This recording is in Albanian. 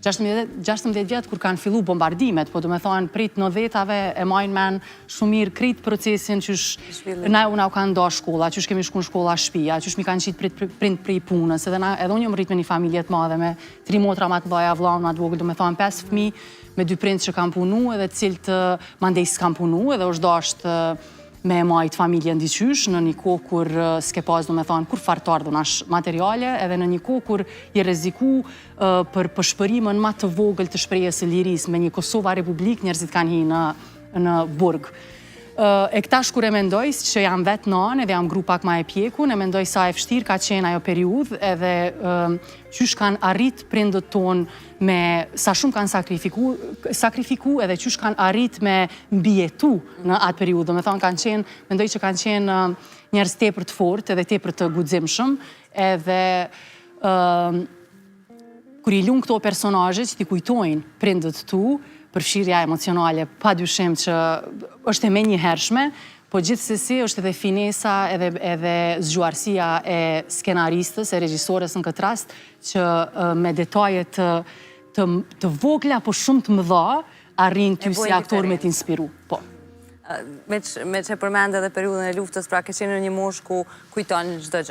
16 vjetë kur kanë fillu bombardimet, po do me thonë prit 90-ave e majnë men shumë mirë kritë procesin qysh na u kanë do shkolla, qysh kemi shku në shkolla shpia, qysh mi kanë qitë prind prej punës, edhe unë jom rrit me një familje të madhe me 3 motra ma të mdoja, vllaun ma të vogël, do me thonë 5 fëmijë me 2 prind që kanë punu edhe cilët mandej s'kan punu edhe është dashtë me majtë familjen diqysh në një kohë kur s'ke pas, do me thonë, kur fartar dënash materiale, edhe në një kohë kur je reziku për pëshpërimën ma të vogël të shprehjes së lirisë me një Kosova Republik, njerëzit kanë hi në burg. E këtash kur e mendoj, që jam vetë nanë edhe jam gru pak ma e pjekun, e mendoj sa e fështirë ka qenë ajo periudhë edhe qysh kanë arrit prindët tonë me sa shumë kanë sakrifiku edhe qysh kanë arrit me mbjetu në atë periudhë. Do me thonë kanë qenë, mendoj që kanë qenë njerëz tepër të fortë edhe tepër të guximshëm edhe kur i lunë këto personazhe që ti kujtojnë prindët tu, përfshirja emocionale, pa dyshim që është e menjëhershme, po gjithsesi është edhe finesa edhe zgjuarësia e skenaristës, e regjisores në këtë rast, që me detaje të vogla, po shumë të mëdha, arrin ty si aktor me t'inspiru. Po. Me që përmende edhe periudhën e luftës, pra ke qenë në një moshë ku kujton çdo gjë.